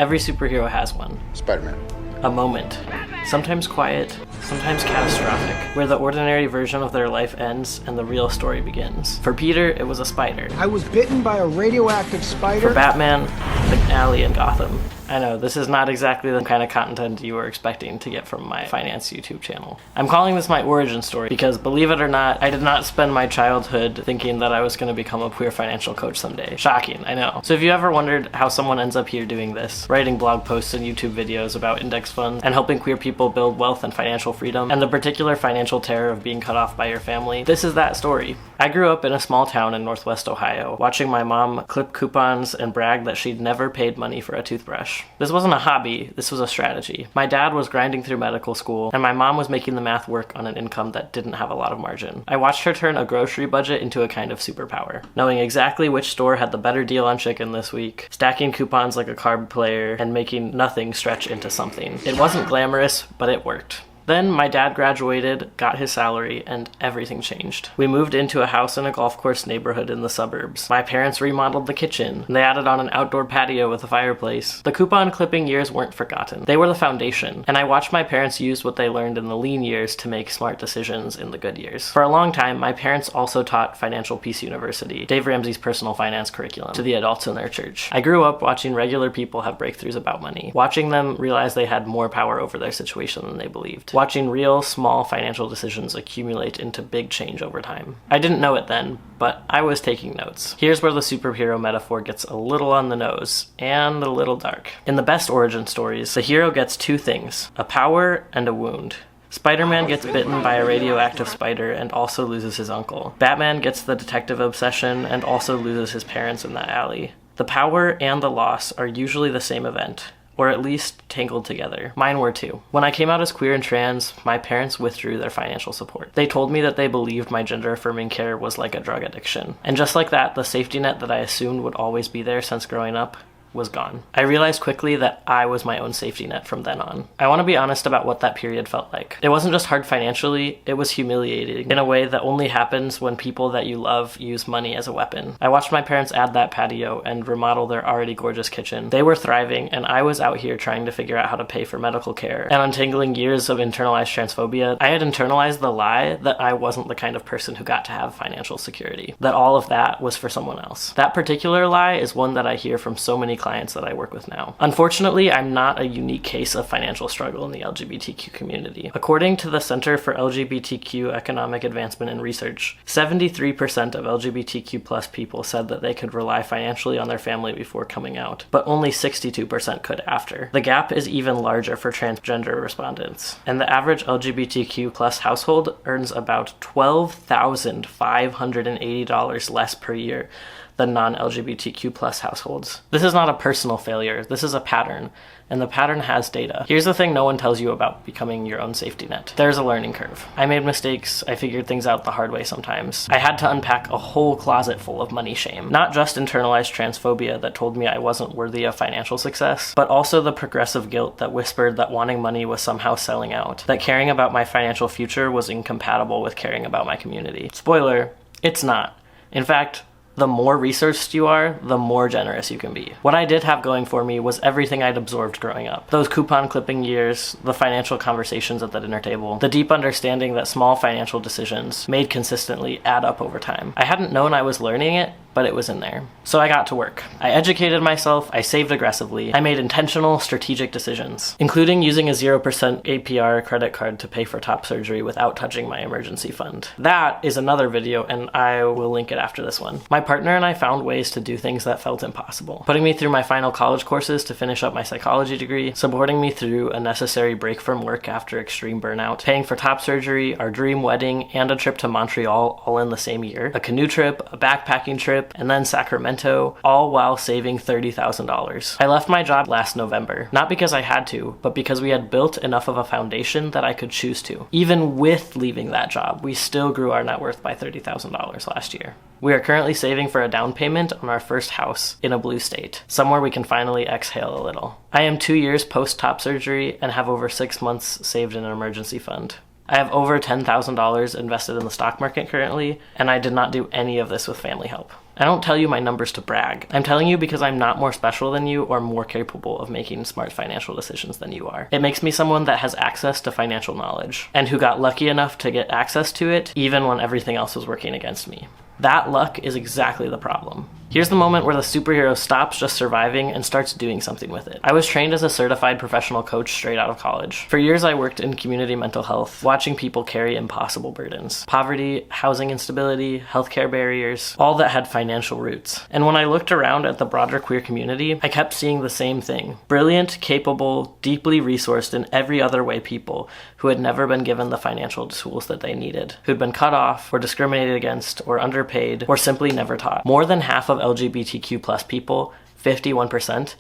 Every superhero has one. Spider-Man. A moment. Sometimes quiet, sometimes catastrophic, where the ordinary version of their life ends and the real story begins. For Peter, it was a spider. I was bitten by a radioactive spider. For Batman, the alley in Gotham. I know, this is not exactly the kind of content you were expecting to get from my finance YouTube channel. I'm calling this my origin story because, believe it or not, I did not spend my childhood thinking that I was going to become a queer financial coach someday. Shocking, I know. So if you ever wondered how someone ends up here doing this, writing blog posts and YouTube videos about index funds and helping queer people build wealth and financial freedom, and the particular financial terror of being cut off by your family, this is that story. I grew up in a small town in Northwest Ohio, watching my mom clip coupons and brag that she'd never paid money for a toothbrush. This wasn't a hobby, this was a strategy. My dad was grinding through medical school, and my mom was making the math work on an income that didn't have a lot of margin. I watched her turn a grocery budget into a kind of superpower, knowing exactly which store had the better deal on chicken this week, stacking coupons like a card player, and making nothing stretch into something. It wasn't glamorous, but it worked. Then my dad graduated, got his salary, and everything changed. We moved into a house in a golf course neighborhood in the suburbs. My parents remodeled the kitchen, and they added on an outdoor patio with a fireplace. The coupon clipping years weren't forgotten. They were the foundation, and I watched my parents use what they learned in the lean years to make smart decisions in the good years. For a long time, my parents also taught Financial Peace University, Dave Ramsey's personal finance curriculum, to the adults in their church. I grew up watching regular people have breakthroughs about money, watching them realize they had more power over their situation than they believed. Watching real, small financial decisions accumulate into big change over time. I didn't know it then, but I was taking notes. Here's where the superhero metaphor gets a little on the nose, and a little dark. In the best origin stories, the hero gets two things, a power and a wound. Spider-Man gets bitten by a radioactive spider and also loses his uncle. Batman gets the detective obsession and also loses his parents in that alley. The power and the loss are usually the same event, or at least tangled together. Mine were too. When I came out as queer and trans, my parents withdrew their financial support. They told me that they believed my gender-affirming care was like a drug addiction. And just like that, the safety net that I assumed would always be there since growing up was gone. I realized quickly that I was my own safety net from then on. I want to be honest about what that period felt like. It wasn't just hard financially, it was humiliating in a way that only happens when people that you love use money as a weapon. I watched my parents add that patio and remodel their already gorgeous kitchen. They were thriving, and I was out here trying to figure out how to pay for medical care and untangling years of internalized transphobia. I had internalized the lie that I wasn't the kind of person who got to have financial security, that all of that was for someone else. That particular lie is one that I hear from so many clients that I work with now. Unfortunately, I'm not a unique case of financial struggle in the LGBTQ community. According to the Center for LGBTQ Economic Advancement and Research, 73% of LGBTQ plus people said that they could rely financially on their family before coming out, but only 62% could after. The gap is even larger for transgender respondents, and the average LGBTQ plus household earns about $12,580 less per year than non-LGBTQ plus households. This is not a personal failure, this is a pattern, and the pattern has data. Here's the thing no one tells you about becoming your own safety net. There's a learning curve. I made mistakes, I figured things out the hard way sometimes. I had to unpack a whole closet full of money shame. Not just internalized transphobia that told me I wasn't worthy of financial success, but also the progressive guilt that whispered that wanting money was somehow selling out, that caring about my financial future was incompatible with caring about my community. Spoiler, it's not. In fact, the more researched you are, the more generous you can be. What I did have going for me was everything I'd absorbed growing up. Those coupon clipping years, the financial conversations at the dinner table, the deep understanding that small financial decisions made consistently add up over time. I hadn't known I was learning it, but it was in there. So I got to work. I educated myself, I saved aggressively, I made intentional, strategic decisions, including using a 0% APR credit card to pay for top surgery without touching my emergency fund. That is another video, and I will link it after this one. My partner and I found ways to do things that felt impossible, putting me through my final college courses to finish up my psychology degree, supporting me through a necessary break from work after extreme burnout, paying for top surgery, our dream wedding, and a trip to Montreal all in the same year, a canoe trip, a backpacking trip, and then Sacramento, all while saving $30,000. I left my job last November, not because I had to, but because we had built enough of a foundation that I could choose to. Even with leaving that job, we still grew our net worth by $30,000 last year. We are currently saving for a down payment on our first house in a blue state, somewhere we can finally exhale a little. I am 2 years post-top surgery and have over 6 months saved in an emergency fund. I have over $10,000 invested in the stock market currently, and I did not do any of this with family help. I don't tell you my numbers to brag. I'm telling you because I'm not more special than you or more capable of making smart financial decisions than you are. It makes me someone that has access to financial knowledge and who got lucky enough to get access to it even when everything else was working against me. That luck is exactly the problem. Here's the moment where the superhero stops just surviving and starts doing something with it. I was trained as a certified professional coach straight out of college. For years I worked in community mental health, watching people carry impossible burdens. Poverty, housing instability, healthcare barriers, all that had financial roots. And when I looked around at the broader queer community, I kept seeing the same thing. Brilliant, capable, deeply resourced in every other way people who had never been given the financial tools that they needed, who'd been cut off or discriminated against or underpaid or simply never taught. More than half of LGBTQ plus people, 51%,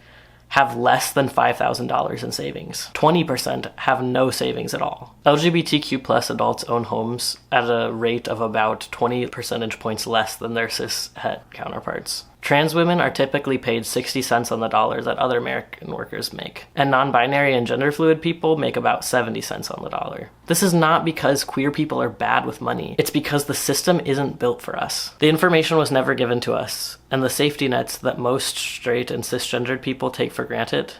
have less than $5,000 in savings. 20% have no savings at all. LGBTQ plus adults own homes at a rate of about 20 percentage points less than their cis-het counterparts. Trans women are typically paid 60 cents on the dollar that other American workers make, and non-binary and gender fluid people make about 70 cents on the dollar. This is not because queer people are bad with money. It's because the system isn't built for us. The information was never given to us, and the safety nets that most straight and cisgendered people take for granted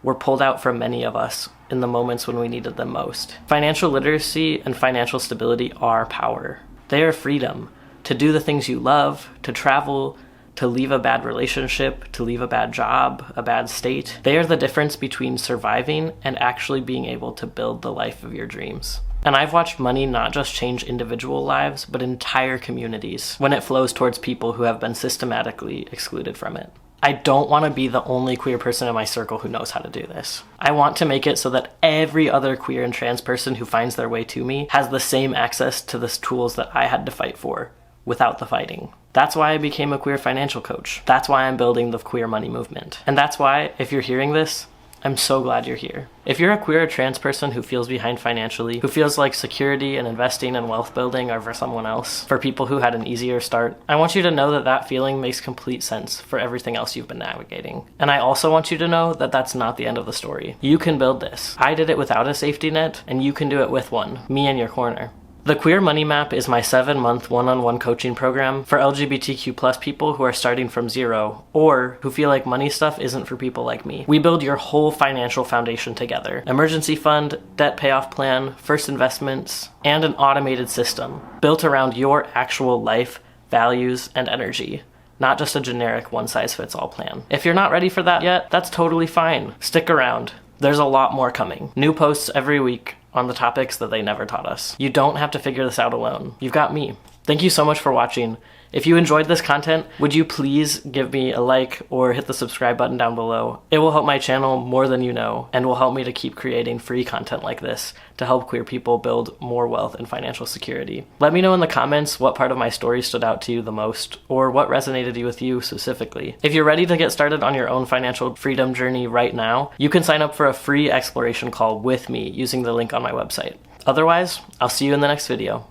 were pulled out from many of us in the moments when we needed them most. Financial literacy and financial stability are power. They are freedom to do the things you love, to travel, to leave a bad relationship, to leave a bad job, a bad state. They are the difference between surviving and actually being able to build the life of your dreams. And I've watched money not just change individual lives, but entire communities when it flows towards people who have been systematically excluded from it. I don't want to be the only queer person in my circle who knows how to do this. I want to make it so that every other queer and trans person who finds their way to me has the same access to the tools that I had to fight for without the fighting. That's why I became a queer financial coach. That's why I'm building the queer money movement. And that's why, if you're hearing this, I'm so glad you're here. If you're a queer or trans person who feels behind financially, who feels like security and investing and wealth building are for someone else, for people who had an easier start, I want you to know that that feeling makes complete sense for everything else you've been navigating. And I also want you to know that that's not the end of the story. You can build this. I did it without a safety net, and you can do it with one. Me in your corner. The Queer Money Map is my 7-month one-on-one coaching program for LGBTQ plus people who are starting from zero or who feel like money stuff isn't for people like me. We build your whole financial foundation together. Emergency fund, debt payoff plan, first investments, and an automated system built around your actual life, values, and energy. Not just a generic one-size-fits-all plan. If you're not ready for that yet, that's totally fine. Stick around. There's a lot more coming. New posts every week on the topics that they never taught us. You don't have to figure this out alone. You've got me. Thank you so much for watching. If you enjoyed this content, would you please give me a like or hit the subscribe button down below? It will help my channel more than you know and will help me to keep creating free content like this to help queer people build more wealth and financial security. Let me know in the comments what part of my story stood out to you the most or what resonated with you specifically. If you're ready to get started on your own financial freedom journey right now, you can sign up for a free exploration call with me using the link on my website. Otherwise, I'll see you in the next video.